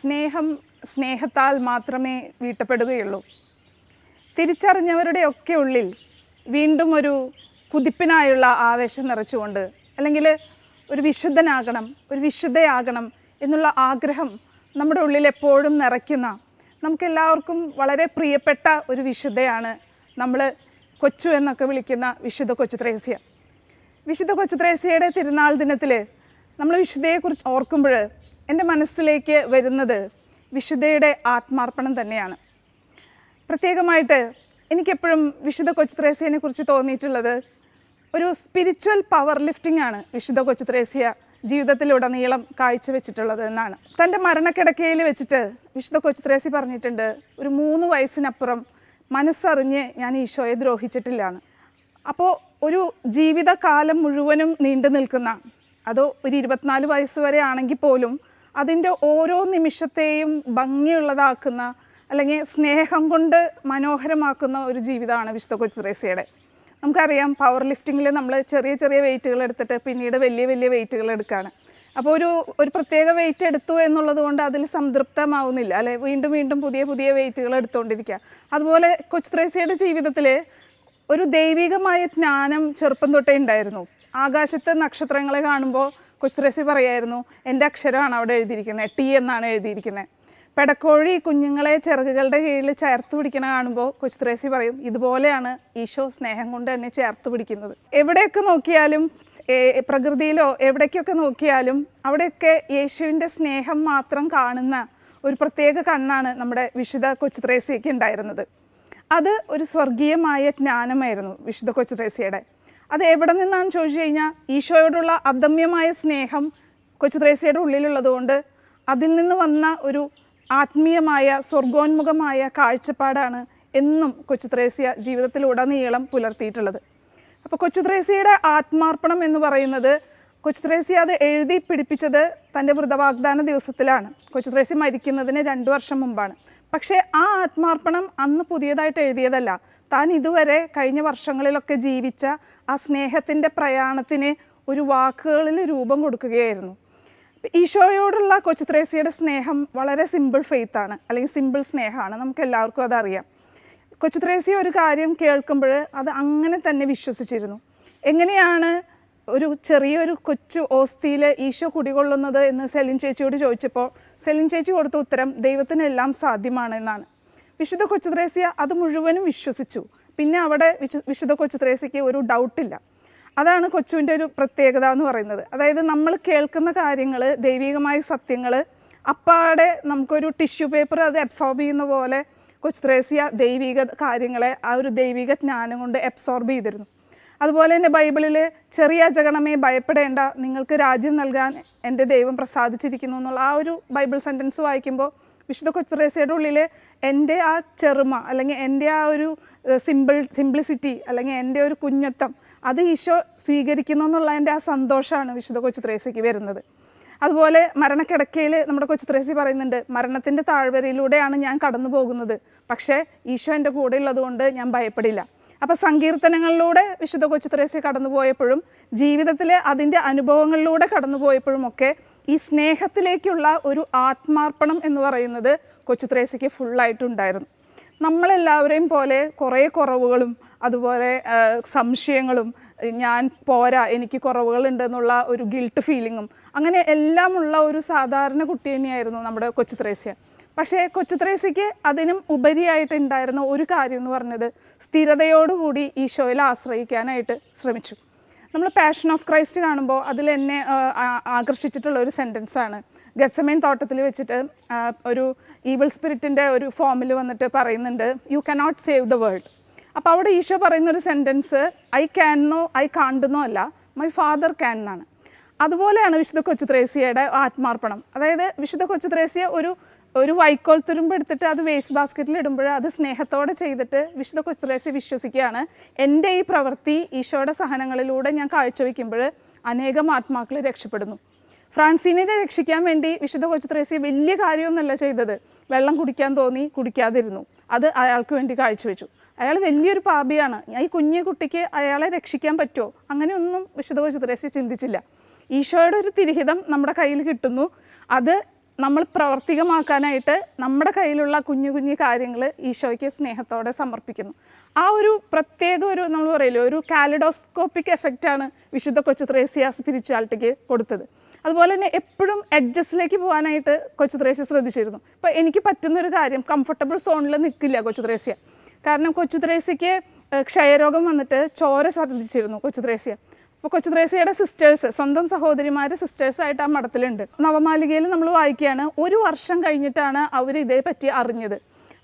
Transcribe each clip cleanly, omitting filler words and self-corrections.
സ്നേഹം സ്നേഹത്താൽ മാത്രമേ വീട്ടപ്പെടുകയുള്ളൂ. തിരിച്ചറിഞ്ഞവരുടെയൊക്കെ ഉള്ളിൽ വീണ്ടും ഒരു കുതിപ്പിനായുള്ള ആവേശം നിറച്ചുകൊണ്ട്, അല്ലെങ്കിൽ ഒരു വിശുദ്ധനാകണം, ഒരു വിശുദ്ധയാകണം എന്നുള്ള ആഗ്രഹം നമ്മുടെ ഉള്ളിൽ എപ്പോഴും നിറയ്ക്കുന്ന, നമുക്കെല്ലാവർക്കും വളരെ പ്രിയപ്പെട്ട ഒരു വിശുദ്ധയാണ് നമ്മൾ കൊച്ചു എന്നൊക്കെ വിളിക്കുന്ന വിശുദ്ധ കൊച്ചു ത്രേസ്യ. വിശുദ്ധ കൊച്ചു ത്രേസ്യയുടെ തിരുനാൾ ദിനത്തിൽ നമ്മൾ വിശുദ്ധയെക്കുറിച്ച് ഓർക്കുമ്പോൾ എൻ്റെ മനസ്സിലേക്ക് വരുന്നത് വിശുദ്ധയുടെ ആത്മാർപ്പണം തന്നെയാണ്. പ്രത്യേകമായിട്ട് എനിക്കെപ്പോഴും വിശുദ്ധ കൊച്ചു ത്രേസ്യനെ കുറിച്ച് തോന്നിയിട്ടുള്ളത് ഒരു സ്പിരിച്വൽ പവർ ലിഫ്റ്റിംഗ് ആണ് വിശുദ്ധ കൊച്ചു ത്രേസ്യ ജീവിതത്തിലുടനീളം കാഴ്ചവെച്ചിട്ടുള്ളത് എന്നാണ്. തൻ്റെ മരണക്കിടക്കയിൽ വെച്ചിട്ട് വിശുദ്ധ കൊച്ചു ത്രേസ്യ പറഞ്ഞിട്ടുണ്ട്, ഒരു 3 വയസ്സിനപ്പുറം മനസ്സറിഞ്ഞ് ഞാൻ ഈശോയെ ദ്രോഹിച്ചിട്ടില്ല എന്ന്. അപ്പോൾ ഒരു ജീവിതകാലം മുഴുവനും നീണ്ടു നിൽക്കുന്ന, അതോ ഒരു 24 വയസ്സ് വരെ ആണെങ്കിൽ പോലും അതിൻ്റെ ഓരോ നിമിഷത്തെയും ഭംഗിയുള്ളതാക്കുന്ന, അല്ലെങ്കിൽ സ്നേഹം കൊണ്ട് മനോഹരമാക്കുന്ന ഒരു ജീവിതമാണ് വിശുദ്ധ കൊച്ചു ത്രേസ്യയുടെ. നമുക്കറിയാം, പവർ ലിഫ്റ്റിങ്ങിൽ നമ്മൾ ചെറിയ ചെറിയ വെയിറ്റുകൾ എടുത്തിട്ട് പിന്നീട് വലിയ വലിയ വെയിറ്റുകൾ എടുക്കുകയാണ്. അപ്പോൾ ഒരു പ്രത്യേക വെയിറ്റ് എടുത്തു എന്നുള്ളത് കൊണ്ട് അതിൽ സംതൃപ്തമാവുന്നില്ല, അല്ലെ? വീണ്ടും വീണ്ടും പുതിയ പുതിയ വെയിറ്റുകൾ എടുത്തുകൊണ്ടിരിക്കുക. അതുപോലെ കൊച്ചു ത്രേസ്യയുടെ ജീവിതത്തിൽ ഒരു ദൈവികമായ ജ്ഞാനം ചെറുപ്പം തൊട്ടേ ഉണ്ടായിരുന്നു. ആകാശത്ത് നക്ഷത്രങ്ങളെ കാണുമ്പോൾ കൊച്ചു ത്രേസ്യ പറയായിരുന്നു, എൻ്റെ അക്ഷരമാണ് അവിടെ എഴുതിയിരിക്കുന്നത്, ടി എന്നാണ് എഴുതിയിരിക്കുന്നത്. പെടക്കോഴി കുഞ്ഞുങ്ങളെ ചിറകുകളുടെ കീഴിൽ ചേർത്ത് പിടിക്കണ കാണുമ്പോൾ കൊച്ചു ത്രേസ്യ പറയും, ഇതുപോലെയാണ് ഈശോ സ്നേഹം കൊണ്ട് എന്നെ ചേർത്ത് പിടിക്കുന്നത്. എവിടെയൊക്കെ നോക്കിയാലും, പ്രകൃതിയിലോ എവിടേക്കൊക്കെ നോക്കിയാലും അവിടെയൊക്കെ യേശുവിൻ്റെ സ്നേഹം മാത്രം കാണുന്ന ഒരു പ്രത്യേക കണ്ണാണ് നമ്മുടെ വിശുദ്ധ കൊച്ചു ത്രേസ്യയ്ക്ക് ഉണ്ടായിരുന്നത്. അത് ഒരു സ്വർഗീയമായ ജ്ഞാനമായിരുന്നു വിശുദ്ധ കൊച്ചു ത്രേസ്യയുടെ. അത് എവിടെ നിന്നാണ് ചോദിച്ചു കഴിഞ്ഞാൽ, ഈശോയോടുള്ള അദമ്യമായ സ്നേഹം കൊച്ചു ത്രേസ്യയുടെ ഉള്ളിലുള്ളതുകൊണ്ട് അതിൽ നിന്ന് വന്ന ഒരു ആത്മീയമായ സ്വർഗോന്മുഖമായ കാഴ്ചപ്പാടാണ് എന്നും കൊച്ചു ത്രേസ്യ ജീവിതത്തിലുടനീളം പുലർത്തിയിട്ടുള്ളത്. അപ്പോൾ കൊച്ചു ത്രേസ്യയുടെ ആത്മാർപ്പണം എന്ന് പറയുന്നത്, കൊച്ചു ത്രേസ്യ അത് എഴുതി പിടിപ്പിച്ചത് തൻ്റെ വൃതവാഗ്ദാന ദിവസത്തിലാണ്. കൊച്ചു ത്രേസ്യ മരിക്കുന്നതിന് 2 വർഷം മുമ്പാണ്. പക്ഷേ ആ ആത്മാർപ്പണം അന്ന് പുതിയതായിട്ട് എഴുതിയതല്ല. താൻ ഇതുവരെ കഴിഞ്ഞ വർഷങ്ങളിലൊക്കെ ജീവിച്ച ആ സ്നേഹത്തിൻ്റെ പ്രയാണത്തിന് ഒരു വാക്കുകളിൽ രൂപം കൊടുക്കുകയായിരുന്നു. ഈശോയോടുള്ള കൊച്ചു ത്രേസ്യയുടെ സ്നേഹം വളരെ സിമ്പിൾ ഫെയ്ത്താണ്, അല്ലെങ്കിൽ സിമ്പിൾ സ്നേഹമാണ്. നമുക്ക് എല്ലാവർക്കും അതറിയാം. കൊച്ചു ത്രേസ്യ ഒരു കാര്യം കേൾക്കുമ്പോൾ അത് അങ്ങനെ തന്നെ വിശ്വസിച്ചിരുന്നു. എങ്ങനെയാണ് ഒരു ചെറിയൊരു കൊച്ചു ഓസ്തിയിൽ ഈശോ കുടികൊള്ളുന്നത് എന്ന് സെലിൻ ചേച്ചിയോട് ചോദിച്ചപ്പോൾ സെലിൻ ചേച്ചി കൊടുത്ത ഉത്തരം ദൈവത്തിനെല്ലാം സാധ്യമാണ് എന്നാണ്. വിശുദ്ധ കൊച്ചു ത്രേസ്യ അത് മുഴുവനും വിശ്വസിച്ചു. പിന്നെ അവിടെ വിശുദ്ധ കൊച്ചു ത്രേസ്യയ്ക്ക് ഒരു ഡൗട്ടില്ല. അതാണ് കൊച്ചുവിൻ്റെ ഒരു പ്രത്യേകത എന്ന് പറയുന്നത്. അതായത് നമ്മൾ കേൾക്കുന്ന കാര്യങ്ങൾ, ദൈവികമായ സത്യങ്ങൾ അപ്പാടെ നമുക്കൊരു ടിഷ്യൂ പേപ്പർ അത് അബ്സോർബ് ചെയ്യുന്ന പോലെ കൊച്ചു ത്രേസ്യ ദൈവിക കാര്യങ്ങളെ ആ ഒരു ദൈവിക ജ്ഞാനം കൊണ്ട് അബ്സോർബ് ചെയ്തിരുന്നു. അതുപോലെ തന്നെ ബൈബിളിൽ ചെറിയ അജഗണമേ ഭയപ്പെടേണ്ട, നിങ്ങൾക്ക് രാജ്യം നൽകാൻ എൻ്റെ ദൈവം പ്രസാദിച്ചിരിക്കുന്നു എന്നുള്ള ആ ഒരു ബൈബിൾ സെൻറ്റൻസ് വായിക്കുമ്പോൾ വിശുദ്ധ കൊച്ചു ത്രേസ്യയുടെ ഉള്ളിൽ എൻ്റെ ആ ചെറുമ, അല്ലെങ്കിൽ എൻ്റെ ആ ഒരു സിംപ്ലിസിറ്റി, അല്ലെങ്കിൽ എൻ്റെ ഒരു കുഞ്ഞത്വം അത് ഈശോ സ്വീകരിക്കുന്നു എന്നുള്ള എൻ്റെ ആ സന്തോഷമാണ് വിശുദ്ധ കൊച്ചു ത്രേസ്യയ്ക്ക് വരുന്നത്. അതുപോലെ മരണക്കിടക്കയിൽ നമ്മുടെ കൊച്ചു ത്രേസ്യ പറയുന്നുണ്ട്, മരണത്തിൻ്റെ താഴ്വരയിലൂടെയാണ് ഞാൻ കടന്നു പോകുന്നത്, പക്ഷേ ഈശോ എൻ്റെ കൂടെ ഉള്ളതുകൊണ്ട് ഞാൻ ഭയപ്പെടില്ല. അപ്പോൾ സങ്കീർത്തനങ്ങളിലൂടെ വിശുദ്ധ കൊച്ചു ത്രേസ്യ കടന്നു പോയപ്പോഴും, ജീവിതത്തിലെ അതിൻ്റെ അനുഭവങ്ങളിലൂടെ കടന്നു പോയപ്പോഴും ഒക്കെ ഈ സ്നേഹത്തിലേക്കുള്ള ഒരു ആത്മാർപ്പണം എന്ന് പറയുന്നത് കൊച്ചു ത്രേസ്യയ്ക്ക് ഫുള്ളായിട്ടുണ്ടായിരുന്നു. നമ്മളെല്ലാവരെയും പോലെ കുറേ കുറവുകളും അതുപോലെ സംശയങ്ങളും, ഞാൻ പോരാ, എനിക്ക് കുറവുകളുണ്ടെന്നുള്ള ഒരു ഗിൽട്ട് ഫീലിങ്ങും, അങ്ങനെ എല്ലാമുള്ള ഒരു സാധാരണ കുട്ടി തന്നെയായിരുന്നു നമ്മുടെ കൊച്ചു ത്രേസ്യ. പക്ഷേ കൊച്ചു ത്രേസ്യയ്ക്ക് അതിനും ഉപരിയായിട്ടുണ്ടായിരുന്ന ഒരു കാര്യം എന്ന് പറഞ്ഞത് സ്ഥിരതയോടുകൂടി ഈശോയിൽ ആശ്രയിക്കാനായിട്ട് ശ്രമിച്ചു. നമ്മൾ പാഷൻ ഓഫ് ക്രൈസ്റ്റ് കാണുമ്പോൾ അതിൽ എന്നെ ആകർഷിച്ചിട്ടുള്ള ഒരു സെൻറ്റൻസാണ്, ഗെത്സമേൻ തോട്ടത്തിൽ വെച്ചിട്ട് ഒരു ഈവിൾ സ്പിരിറ്റിൻ്റെ ഒരു ഫോമിൽ വന്നിട്ട് പറയുന്നുണ്ട്, you cannot save the world. അപ്പോൾ അവിടെ ഈശോ പറയുന്നൊരു സെൻറ്റൻസ് ഐ ക്യാനോ ഐ കാണ്ടെന്നോ അല്ല, മൈ ഫാദർ ക്യാൻ എന്നാണ്. അതുപോലെയാണ് വിശുദ്ധ കൊച്ചു ത്രേസ്യയുടെ ആത്മാർപ്പണം. അതായത് വിശുദ്ധ കൊച്ചു ത്രേസ്യ ഒരു വൈക്കോൽ തുരുമ്പ് എടുത്തിട്ട് അത് വേസ്റ്റ് ബാസ്ക്കറ്റിൽ ഇടുമ്പോൾ അത് സ്നേഹത്തോടെ ചെയ്തിട്ട് വിശുദ്ധ കൊച്ചു ത്രേസ്യ വിശ്വസിക്കുകയാണ്, എൻ്റെ ഈ പ്രവൃത്തി ഈശോയുടെ സഹനങ്ങളിലൂടെ ഞാൻ കാഴ്ചവെക്കുമ്പോൾ അനേകം ആത്മാക്കൾ രക്ഷപ്പെടുന്നു. ഫ്രാൻസിനെ രക്ഷിക്കാൻ വേണ്ടി വിശുദ്ധ കൊച്ചു ത്രേസ്യ വലിയ കാര്യമൊന്നുമല്ല ചെയ്തത്. വെള്ളം കുടിക്കാൻ തോന്നി, കുടിക്കാതിരുന്നു. അത് അയാൾക്ക് വേണ്ടി കാഴ്ചവെച്ചു. അയാൾ വലിയൊരു പാപിയാണ്, ഈ കുഞ്ഞു കുട്ടിക്ക് അയാളെ രക്ഷിക്കാൻ പറ്റുമോ, അങ്ങനെയൊന്നും വിശുദ്ധ കൊച്ചു ത്രേസ്യ ചിന്തിച്ചില്ല. ഈശോയുടെ ഒരു തിരിഹിതം നമ്മുടെ കയ്യിൽ കിട്ടുന്നു, അത് നമ്മൾ പ്രാവർത്തികമാക്കാനായിട്ട് നമ്മുടെ കയ്യിലുള്ള കുഞ്ഞു കുഞ്ഞു കാര്യങ്ങൾ ഈശോയ്ക്ക് സ്നേഹത്തോടെ സമർപ്പിക്കുന്നു. ആ ഒരു പ്രത്യേക ഒരു നമ്മൾ പറയില്ലേ ഒരു കാലിഡോസ്കോപ്പിക് എഫക്റ്റാണ് വിശുദ്ധ കൊച്ചു ത്രേസ്യ സ്പിരിച്വാലിറ്റിക്ക് കൊടുത്തത്. അതുപോലെ തന്നെ എപ്പോഴും എഡ്ജസ്റ്റിലേക്ക് പോകാനായിട്ട് കൊച്ചു ത്രേസ്യ ശ്രദ്ധിച്ചിരുന്നു. ഇപ്പോൾ എനിക്ക് പറ്റുന്നൊരു കാര്യം കംഫർട്ടബിൾ സോണിൽ നിൽക്കില്ല കൊച്ചു ത്രേസ്യ. കാരണം കൊച്ചു ത്രേസ്യയ്ക്ക് ക്ഷയരോഗം വന്നിട്ട് ചോര ഛർദ്ദിച്ചിരുന്നു കൊച്ചു ത്രേസ്യ. അപ്പോൾ കൊച്ചു ത്രേസ്യയുടെ സിസ്റ്റേഴ്സ്, സ്വന്തം സഹോദരിമാർ സിസ്റ്റേഴ്സായിട്ട് ആ മഠത്തിലുണ്ട്. നവമാലികയിൽ നമ്മൾ വായിക്കുകയാണ് 1 വർഷം കഴിഞ്ഞിട്ടാണ് അവർ ഇതേപ്പറ്റി അറിഞ്ഞത്.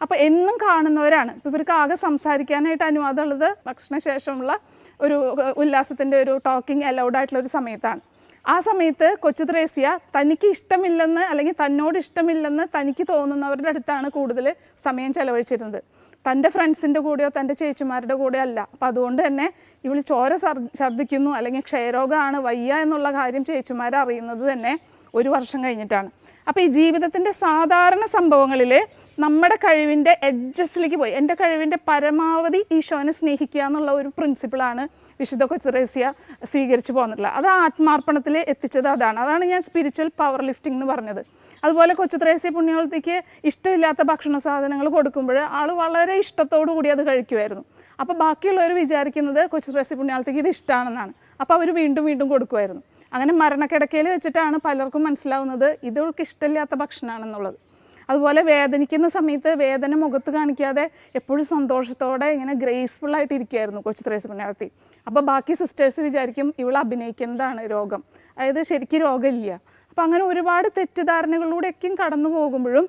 അപ്പോൾ എന്നും കാണുന്നവരാണ്. ഇപ്പോൾ ഇവർക്ക് ആകെ സംസാരിക്കാനായിട്ട് അനുവാദമുള്ളത് ഭക്ഷണശേഷമുള്ള ഒരു ഉല്ലാസത്തിൻ്റെ ഒരു ടോക്കിംഗ് അലൗഡ് ആയിട്ടുള്ള ഒരു സമയത്താണ്. ആ സമയത്ത് കൊച്ചു ത്രേസ്യ തനിക്ക് ഇഷ്ടമില്ലെന്ന് അല്ലെങ്കിൽ തന്നോട് ഇഷ്ടമില്ലെന്ന് തനിക്ക് തോന്നുന്നവരുടെ അടുത്താണ് കൂടുതൽ സമയം ചെലവഴിച്ചിരുന്നത്. തൻ്റെ ഫ്രണ്ട്സിൻ്റെ കൂടെയോ തൻ്റെ ചേച്ചിമാരുടെ കൂടെയോ അല്ല. അപ്പം അതുകൊണ്ട് തന്നെ ഇവൾ ചോര ഛർദ്ദിക്കുന്നു അല്ലെങ്കിൽ ക്ഷയരോഗമാണ് വയ്യ എന്നുള്ള കാര്യം ചേച്ചിമാർ അറിയുന്നത് തന്നെ 1 വർഷം കഴിഞ്ഞിട്ടാണ്. അപ്പോൾ ഈ ജീവിതത്തിൻ്റെ സാധാരണ സംഭവങ്ങളിൽ നമ്മുടെ കഴിവിൻ്റെ എഡ്ജസ്റ്റിലേക്ക് പോയി എൻ്റെ കഴിവിൻ്റെ പരമാവധി ഈശോനെ സ്നേഹിക്കുക എന്നുള്ള ഒരു പ്രിൻസിപ്പിളാണ് വിശുദ്ധ കൊച്ചു ത്രേസ്യ സ്വീകരിച്ചു പോന്നിട്ടുള്ളത്. അത് ആത്മാർപ്പണത്തിൽ എത്തിച്ചത് അതാണ് ഞാൻ സ്പിരിച്വൽ പവർ ലിഫ്റ്റിംഗ് എന്ന് പറഞ്ഞത്. അതുപോലെ കൊച്ചു ത്രേസ്യ പുണ്യവതിക്ക് ഇഷ്ടമില്ലാത്ത ഭക്ഷണ സാധനങ്ങൾ കൊടുക്കുമ്പോൾ ആൾ വളരെ ഇഷ്ടത്തോടു കൂടി അത് കഴിക്കുമായിരുന്നു. അപ്പോൾ ബാക്കിയുള്ളവർ വിചാരിക്കുന്നത് കൊച്ചു ത്രേസ്യ പുണ്യാളത്തേക്ക് ഇത് ഇഷ്ടമാണെന്നാണ്. അപ്പോൾ അവർ വീണ്ടും വീണ്ടും കൊടുക്കുമായിരുന്നു. അങ്ങനെ മരണക്കിടക്കയിൽ വെച്ചിട്ടാണ് പലർക്കും മനസ്സിലാവുന്നത് ഇതൊക്കെ ഇഷ്ടമില്ലാത്ത ഭക്ഷണമാണെന്നുള്ളത്. അതുപോലെ വേദനിക്കുന്ന സമയത്ത് വേദന മുഖത്ത് കാണിക്കാതെ എപ്പോഴും സന്തോഷത്തോടെ ഇങ്ങനെ ഗ്രേസ്ഫുള്ളായിട്ട് ഇരിക്കുമായിരുന്നു കൊച്ചു ത്രേസ്യ പുണ്യാളത്തി. അപ്പോൾ ബാക്കി സിസ്റ്റേഴ്സ് വിചാരിക്കും ഇവൾ അഭിനയിക്കുന്നതാണ് രോഗം, അതായത് ശരിക്കും രോഗമില്ല. അപ്പോൾ അങ്ങനെ ഒരുപാട് തെറ്റിദ്ധാരണകളിലൂടെയൊക്കെയും കടന്നു പോകുമ്പോഴും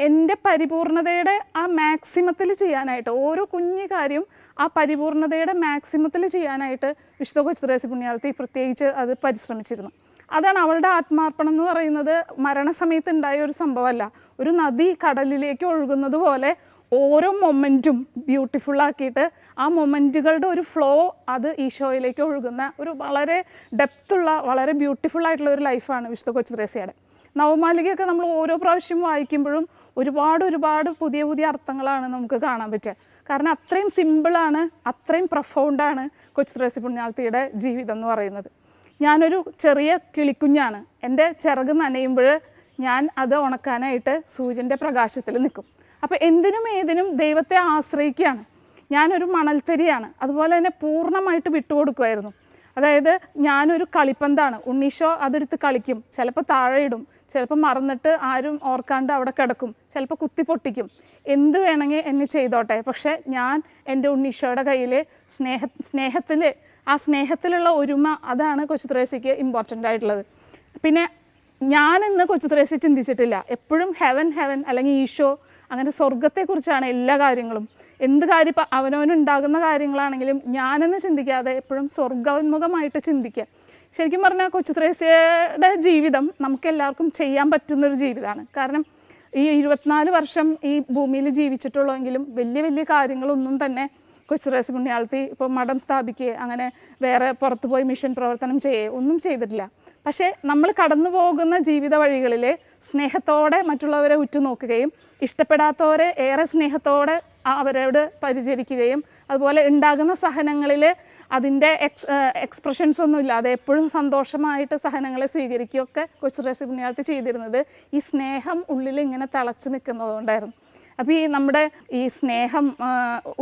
എൻ്റെ പരിപൂർണതയുടെ ആ മാക്സിമത്തിൽ ചെയ്യാനായിട്ട് ഓരോ കുഞ്ഞു കാര്യം ആ പരിപൂർണതയുടെ മാക്സിമത്തിൽ ചെയ്യാനായിട്ട് വിശുദ്ധ കൊച്ചു ത്രേസ്യ പുണ്യാളത്തി പ്രത്യേകിച്ച് അത് പരിശ്രമിച്ചിരുന്നു. അതാണ് അവളുടെ ആത്മാർപ്പണം എന്ന് പറയുന്നത്. മരണസമയത്ത് ഉണ്ടായ ഒരു സംഭവമല്ല. ഒരു നദി കടലിലേക്ക് ഒഴുകുന്നത് പോലെ ഓരോ മൊമെൻറ്റും ബ്യൂട്ടിഫുള്ളാക്കിയിട്ട് ആ മൊമെൻറ്റുകളുടെ ഒരു ഫ്ലോ അത് ഈശോയിലേക്ക് ഒഴുകുന്ന ഒരു വളരെ ഡെപ്തുള്ള വളരെ ബ്യൂട്ടിഫുള്ളായിട്ടുള്ള ഒരു ലൈഫാണ് വിശുദ്ധ കൊച്ചു ത്രേസ്യയുടെ. നവമാലികയൊക്കെ നമ്മൾ ഓരോ പ്രാവശ്യം വായിക്കുമ്പോഴും ഒരുപാട് പുതിയ പുതിയ അർത്ഥങ്ങളാണ് നമുക്ക് കാണാൻ പറ്റുക. കാരണം അത്രയും സിമ്പിളാണ്, അത്രയും പ്രൊഫൗണ്ടാണ് കൊച്ചു ത്രേസ്യ പുണ്യാളത്തിയുടെ ജീവിതം എന്ന് പറയുന്നത്. ഞാനൊരു ചെറിയ കിളിക്കുഞ്ഞാണ്. എൻ്റെ ചിറക് നനയുമ്പോൾ ഞാൻ അത് ഉണക്കാനായിട്ട് സൂര്യൻ്റെ പ്രകാശത്തിൽ നിൽക്കും. അപ്പോൾ എന്തിനും ഏതിനും ദൈവത്തെ ആശ്രയിക്കുകയാണ്. ഞാനൊരു മണൽത്തരിയാണ്. അതുപോലെ തന്നെ പൂർണ്ണമായിട്ട് വിട്ടുകൊടുക്കുമായിരുന്നു. അതായത് ഞാനൊരു കളിപ്പന്താണ്. ഉണ്ണീശോ അതെടുത്ത് കളിക്കും, ചിലപ്പോൾ താഴെ ഇടും, ചിലപ്പോൾ മറന്നിട്ട് ആരും ഓർക്കാണ്ട് അവിടെ കിടക്കും, ചിലപ്പോൾ കുത്തി പൊട്ടിക്കും. എന്ത് വേണമെങ്കിൽ എന്നെ ചെയ്തോട്ടെ, പക്ഷേ ഞാൻ എൻ്റെ ഉണ്ണീശോയുടെ കയ്യിൽ സ്നേഹത്തിൽ ആ സ്നേഹത്തിലുള്ള ഒരുമ അതാണ് കൊച്ചു ത്രേസ്യയ്ക്ക് ഇമ്പോർട്ടൻ്റ് ആയിട്ടുള്ളത്. പിന്നെ ഞാനിന്ന് കൊച്ചു ത്രേസ്യ ചിന്തിച്ചിട്ടില്ല. എപ്പോഴും ഹെവൻ അല്ലെങ്കിൽ ഈശോ അങ്ങനെ സ്വർഗത്തെക്കുറിച്ചാണ് എല്ലാ കാര്യങ്ങളും. എന്ത് കാര്യം ഇപ്പം അവനവനുണ്ടാകുന്ന കാര്യങ്ങളാണെങ്കിലും ഞാനെന്ന് ചിന്തിക്കാതെ എപ്പോഴും സ്വർഗോന്മുഖമായിട്ട് ചിന്തിക്കുക. ശരിക്കും പറഞ്ഞാൽ കൊച്ചു ത്രേസ്യയുടെ ജീവിതം നമുക്കെല്ലാവർക്കും ചെയ്യാൻ പറ്റുന്നൊരു ജീവിതമാണ്. കാരണം ഈ 24 വർഷം ഈ ഭൂമിയിൽ ജീവിച്ചിട്ടുള്ളെങ്കിലും വലിയ വലിയ കാര്യങ്ങളൊന്നും തന്നെ കൊച്ചു ത്രേസ്യ പുണ്യാളത്തി ഇപ്പോൾ മഠം സ്ഥാപിക്കുകയോ അങ്ങനെ വേറെ പുറത്തു പോയി മിഷൻ പ്രവർത്തനം ചെയ്യുകയോ ഒന്നും ചെയ്തിട്ടില്ല. പക്ഷേ നമ്മൾ കടന്നു പോകുന്ന ജീവിത വഴികളിൽ സ്നേഹത്തോടെ മറ്റുള്ളവരെ ഉറ്റുനോക്കുകയും ഇഷ്ടപ്പെടാത്തവരെ ഏറെ സ്നേഹത്തോടെ അവരോട് പരിചരിക്കുകയും അതുപോലെ ഉണ്ടാകുന്ന സഹനങ്ങളിൽ അതിൻ്റെ എക്സ്പ്രഷൻസ് ഒന്നും ഇല്ലാതെ എപ്പോഴും സന്തോഷമായിട്ട് സഹനങ്ങളെ സ്വീകരിക്കുകയൊക്കെ കൊച്ചു ത്രേസ്യ പുണ്യാളത്തി ചെയ്തിരുന്നത് ഈ സ്നേഹം ഉള്ളിൽ ഇങ്ങനെ തിളച്ച് നിൽക്കുന്നതുകൊണ്ടായിരുന്നു. അപ്പോൾ നമ്മുടെ ഈ സ്നേഹം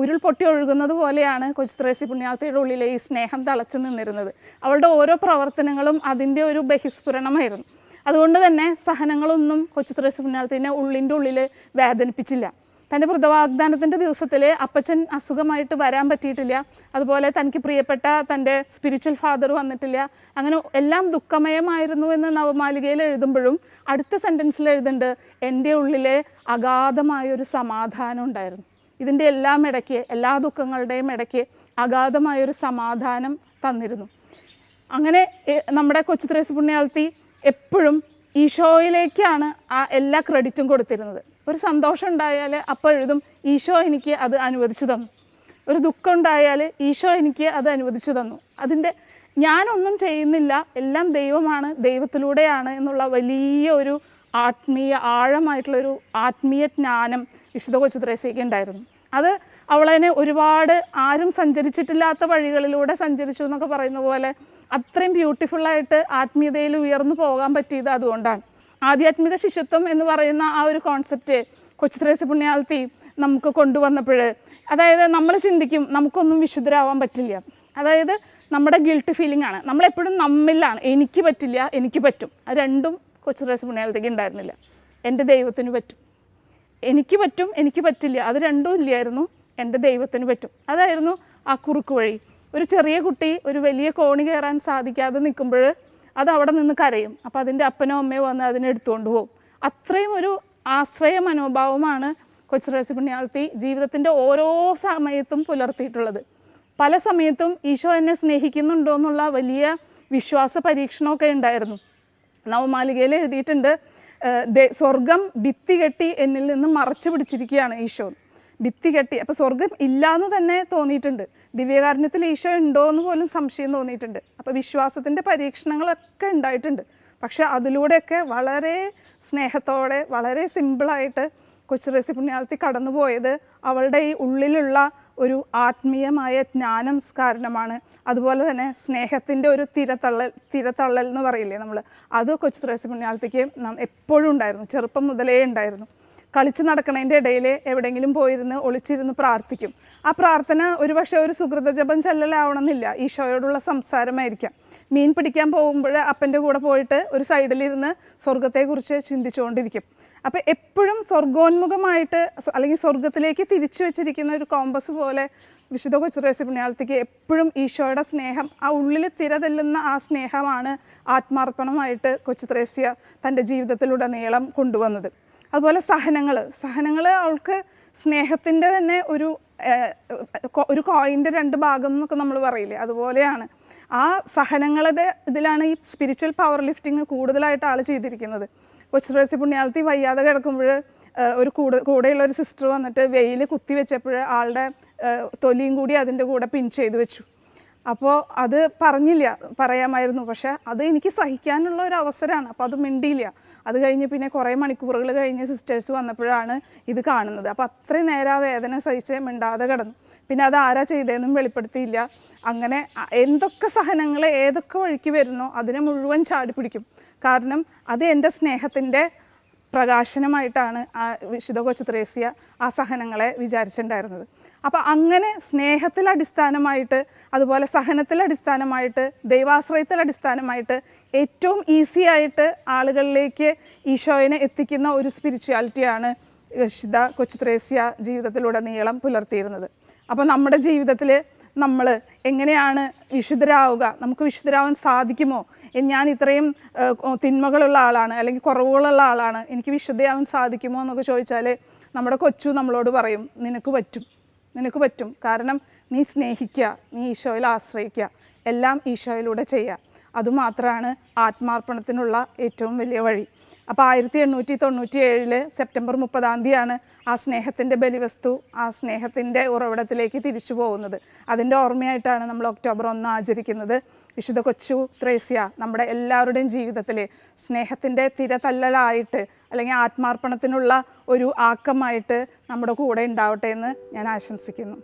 ഉരുൾപൊട്ടി ഒഴുകുന്നത് പോലെയാണ് കൊച്ചു ത്രേസ്യ പുണ്യാളത്തിയുടെ ഉള്ളിലെ ഈ സ്നേഹം തിളച്ച് നിന്നിരുന്നത്. അവളുടെ ഓരോ പ്രവർത്തനങ്ങളും അതിൻ്റെ ഒരു ബഹിസ്ഫുരണമായിരുന്നു. അതുകൊണ്ട് തന്നെ സഹനങ്ങളൊന്നും കൊച്ചു ത്രേസ്യ പുണ്യാളത്തിനെ ഉള്ളിൻ്റെ ഉള്ളിൽ വേദനിപ്പിച്ചില്ല. തൻ്റെ വ്രതവാഗ്ദാനത്തിൻ്റെ ദിവസത്തിൽ അപ്പച്ചൻ അസുഖമായിട്ട് വരാൻ പറ്റിയിട്ടില്ല. അതുപോലെ തനിക്ക് പ്രിയപ്പെട്ട തൻ്റെ സ്പിരിച്വൽ ഫാദർ വന്നിട്ടില്ല. അങ്ങനെ എല്ലാം ദുഃഖമയമായിരുന്നു എന്ന് നവമാലികയിൽ എഴുതുമ്പോഴും അടുത്ത സെൻറ്റൻസിൽ എഴുതുന്നുണ്ട് എൻ്റെ ഉള്ളിലെ അഗാധമായൊരു സമാധാനം ഉണ്ടായിരുന്നു. ഇതിൻ്റെ എല്ലാം ഇടയ്ക്ക് എല്ലാ ദുഃഖങ്ങളുടെയും ഇടയ്ക്ക് അഗാധമായൊരു സമാധാനം തന്നിരുന്നു. അങ്ങനെ നമ്മുടെ കൊച്ചു ത്രേസ്യ പുണ്യാളത്തി എപ്പോഴും ഈശോയിലേക്കാണ് ആ എല്ലാ ക്രെഡിറ്റും കൊടുത്തിരുന്നത്. ഒരു സന്തോഷം ഉണ്ടായാൽ അപ്പോൾ എഴുതും ഈശോ എനിക്ക് അത് അനുവദിച്ചു തന്നു. ഒരു ദുഃഖം ഉണ്ടായാൽ ഈശോ എനിക്ക് അത് അനുവദിച്ചു തന്നു. അതിൻ്റെ ഞാനൊന്നും ചെയ്യുന്നില്ല, എല്ലാം ദൈവമാണ്, ദൈവത്തിലൂടെയാണ് എന്നുള്ള വലിയ ഒരു ആഴമായിട്ടുള്ളൊരു ആത്മീയ ജ്ഞാനം വിശുദ്ധ കൊച്ചു ത്രേസ്യയ്ക്ക് ഉണ്ടായിരുന്നു. അത് അവളതിനെ ഒരുപാട് ആരും സഞ്ചരിച്ചിട്ടില്ലാത്ത വഴികളിലൂടെ സഞ്ചരിച്ചു എന്നൊക്കെ പറയുന്ന പോലെ അത്രയും ബ്യൂട്ടിഫുള്ളായിട്ട് ആത്മീയതയിൽ ഉയർന്നു പോകാൻ പറ്റിയത് അതുകൊണ്ടാണ്. ആധ്യാത്മിക ശിശുത്വം എന്ന് പറയുന്ന ആ ഒരു കോൺസെപ്റ്റ് കൊച്ചു ത്രേസ്യ പുണ്യാളത്തി നമുക്ക് കൊണ്ടുവന്നപ്പോൾ, അതായത് നമ്മൾ ചിന്തിക്കും നമുക്കൊന്നും വിശുദ്ധരാവാൻ പറ്റില്ല. അതായത് നമ്മുടെ ഗിൽട്ട് ഫീലിംഗ് ആണ്, നമ്മളെപ്പോഴും നമ്മിലാണ് എനിക്ക് പറ്റില്ല എനിക്ക് പറ്റും. അത് രണ്ടും കൊച്ചു ത്രേസ്യ പുണ്യാളത്തിക്ക് ഉണ്ടായിരുന്നില്ല. എൻ്റെ ദൈവത്തിന് പറ്റും, എനിക്ക് പറ്റും എനിക്ക് പറ്റില്ല, അത് രണ്ടും ഇല്ലായിരുന്നു. എൻ്റെ ദൈവത്തിന് പറ്റും, അതായിരുന്നു ആ കുറുക്ക് വഴി. ഒരു ചെറിയ കുട്ടി ഒരു വലിയ കോണി കയറാൻ സാധിക്കാതെ നിൽക്കുമ്പോൾ അത് അവിടെ നിന്ന് കരയും. അപ്പോൾ അതിൻ്റെ അപ്പനോ അമ്മയോ വന്ന് അതിനെ എടുത്തുകൊണ്ട് പോകും. അത്രയും ഒരു ആശ്രയ മനോഭാവമാണ് കൊച്ചു ത്രേസ്യ പുണ്യാളത്തി ജീവിതത്തിൻ്റെ ഓരോ സമയത്തും പുലർത്തിയിട്ടുള്ളത്. പല സമയത്തും ഈശോ എന്നെ സ്നേഹിക്കുന്നുണ്ടോ എന്നുള്ള വലിയ വിശ്വാസ പരീക്ഷണമൊക്കെ ഉണ്ടായിരുന്നു. നവമാലികയിൽ എഴുതിയിട്ടുണ്ട്, സ്വർഗം ഭിത്തി കെട്ടി എന്നിൽ നിന്ന് മറച്ചു പിടിച്ചിരിക്കുകയാണ് ഈശോ. ഭിത്തി കെട്ടി, അപ്പോൾ സ്വർഗം ഇല്ലയെന്ന് തന്നെ തോന്നിയിട്ടുണ്ട്. ദിവ്യകാരുണ്യത്തിൽ ഈശോ ഉണ്ടോ എന്ന് പോലും സംശയം തോന്നിയിട്ടുണ്ട്. അപ്പോൾ വിശ്വാസത്തിൻ്റെ പരീക്ഷണങ്ങളൊക്കെ ഉണ്ടായിട്ടുണ്ട്. പക്ഷെ അതിലൂടെയൊക്കെ വളരെ സ്നേഹത്തോടെ വളരെ സിമ്പിളായിട്ട് കൊച്ചു ത്രേസ്യ പുണ്യാളത്തി കടന്നു പോയത് അവളുടെ ഈ ഉള്ളിലുള്ള ഒരു ആത്മീയമായ ജ്ഞാനം കാരണമാണ്. അതുപോലെ തന്നെ സ്നേഹത്തിൻ്റെ ഒരു തിരതള്ളൽ എന്ന് പറയില്ലേ നമ്മൾ, അത് കൊച്ചു ത്രേസ്യ പുണ്യാളത്തിക്ക് എപ്പോഴും ഉണ്ടായിരുന്നു, ചെറുപ്പം മുതലേ ഉണ്ടായിരുന്നു. കളിച്ച് നടക്കണതിൻ്റെ ഇടയിൽ എവിടെയെങ്കിലും പോയിരുന്ന് ഒളിച്ചിരുന്ന് പ്രാർത്ഥിക്കും. ആ പ്രാർത്ഥന ഒരുപക്ഷെ ഒരു സുഹൃത ജപം ചെല്ലലാവണമെന്നില്ല, ഈശോയോടുള്ള സംസാരമായിരിക്കാം. മീൻ പിടിക്കാൻ പോകുമ്പോൾ അപ്പൻ്റെ കൂടെ പോയിട്ട് ഒരു സൈഡിലിരുന്ന് സ്വർഗത്തെക്കുറിച്ച് ചിന്തിച്ചുകൊണ്ടിരിക്കും. അപ്പോൾ എപ്പോഴും സ്വർഗോന്മുഖമായിട്ട് അല്ലെങ്കിൽ സ്വർഗത്തിലേക്ക് തിരിച്ചു വെച്ചിരിക്കുന്ന ഒരു കോമ്പസ് പോലെ വിശുദ്ധ കൊച്ചു ത്രേസ്യ പുണ്യാളത്തിക്ക് എപ്പോഴും ഈശോയുടെ സ്നേഹം, ആ ഉള്ളിൽ തിരതെല്ലുന്ന ആ സ്നേഹമാണ് ആത്മാർപ്പണമായിട്ട് കൊച്ചു ത്രേസ്യ തൻ്റെ ജീവിതത്തിലുടനീളം കൊണ്ടുവന്നത്. അതുപോലെ സഹനങ്ങൾ അവൾക്ക് സ്നേഹത്തിൻ്റെ തന്നെ ഒരു കോയിൻ്റെ രണ്ട് ഭാഗം എന്നൊക്കെ നമ്മൾ പറയില്ലേ, അതുപോലെയാണ്. ആ സഹനങ്ങളുടെ ഇതിലാണ് ഈ സ്പിരിച്വൽ പവർ ലിഫ്റ്റിംഗ് കൂടുതലായിട്ട് ആൾ ചെയ്തിരിക്കുന്നത്. കൊച്ചു ത്രേസ്യ പുണ്യാളത്തി വയ്യാതെ കിടക്കുമ്പോൾ ഒരു കൂടെയുള്ള ഒരു സിസ്റ്റർ വന്നിട്ട് വെയിൽ കുത്തി വെച്ചപ്പോൾ ആളുടെ തൊലിയും കൂടി അതിൻ്റെ കൂടെ പിൻ ചെയ്ത് വെച്ചു. അപ്പോൾ അത് പറയാമായിരുന്നു, പക്ഷേ അത് എനിക്ക് സഹിക്കാനുള്ള ഒരു അവസരമാണ്. അപ്പോൾ അത് മിണ്ടിയില്ല. അത് കഴിഞ്ഞ് പിന്നെ കുറേ മണിക്കൂറുകൾ കഴിഞ്ഞ് സിസ്റ്റേഴ്സ് വന്നപ്പോഴാണ് ഇത് കാണുന്നത്. അപ്പോൾ അത്രയും നേരം ആ വേദന സഹിച്ച് മിണ്ടാതെ കിടന്നു. പിന്നെ അത് ആരാ ചെയ്തതെന്നും വെളിപ്പെടുത്തിയില്ല. അങ്ങനെ എന്തൊക്കെ സഹനങ്ങൾ ഏതൊക്കെ വഴിക്ക് വരുന്നോ അതിനെ മുഴുവൻ ചാടിപ്പിടിക്കും. കാരണം അത് എൻ്റെ സ്നേഹത്തിൻ്റെ പ്രകാശനമായിട്ടാണ് ആ വിശുദ്ധ കൊച്ചു ത്രേസ്യ ആ സഹനങ്ങളെ വിചാരിച്ചിട്ടുണ്ടായിരുന്നത്. അപ്പോൾ അങ്ങനെ സ്നേഹത്തിൽ അടിസ്ഥാനമായിട്ട്, അതുപോലെ സഹനത്തിൽ അടിസ്ഥാനമായിട്ട്, ദൈവാശ്രയത്തിൽ അടിസ്ഥാനമായിട്ട് ഏറ്റവും ഈസി ആയിട്ട് ആളുകളിലേക്ക് ഈശോയിനെ എത്തിക്കുന്ന ഒരു സ്പിരിച്വാലിറ്റിയാണ് വിശുദ്ധ കൊച്ചു ത്രേസ്യ ജീവിതത്തിലുടനീളം പുലർത്തിയിരുന്നത്. അപ്പോൾ നമ്മുടെ ജീവിതത്തിൽ നമ്മൾ എങ്ങനെയാണ് വിശുദ്ധരാവുക, നമുക്ക് വിശുദ്ധരാവാൻ സാധിക്കുമോ? ഞാൻ ഇത്രയും തിന്മകളുള്ള ആളാണ് അല്ലെങ്കിൽ കുറവുകളുള്ള ആളാണ്, എനിക്ക് വിശുദ്ധയാവാൻ സാധിക്കുമോ എന്നൊക്കെ ചോദിച്ചാൽ നമ്മുടെ കൊച്ചു നമ്മളോട് പറയും, നിനക്ക് പറ്റും. കാരണം നീ സ്നേഹിക്കുക, നീ ഈശോയിൽ ആശ്രയിക്കുക, എല്ലാം ഈശോയിലൂടെ ചെയ്യുക. അതുമാത്രമാണ് ആത്മാർപ്പണത്തിനുള്ള ഏറ്റവും വലിയ വഴി. അപ്പോൾ 1897 സെപ്റ്റംബർ 30 ആ സ്നേഹത്തിൻ്റെ ബലിവസ്തു ആ സ്നേഹത്തിൻ്റെ ഉറവിടത്തിലേക്ക് തിരിച്ചു പോകുന്നത്. അതിൻ്റെ ഓർമ്മയായിട്ടാണ് നമ്മൾ ഒക്ടോബർ 1 ആചരിക്കുന്നത്. വിശുദ്ധ കൊച്ചു ത്രേസ്യ നമ്മുടെ എല്ലാവരുടെയും ജീവിതത്തിൽ സ്നേഹത്തിൻ്റെ തിരതല്ലലായിട്ട് അല്ലെങ്കിൽ ആത്മാർപ്പണത്തിനുള്ള ഒരു ആക്കമായിട്ട് നമ്മുടെ കൂടെ ഉണ്ടാവട്ടെ എന്ന് ഞാൻ ആശംസിക്കുന്നു.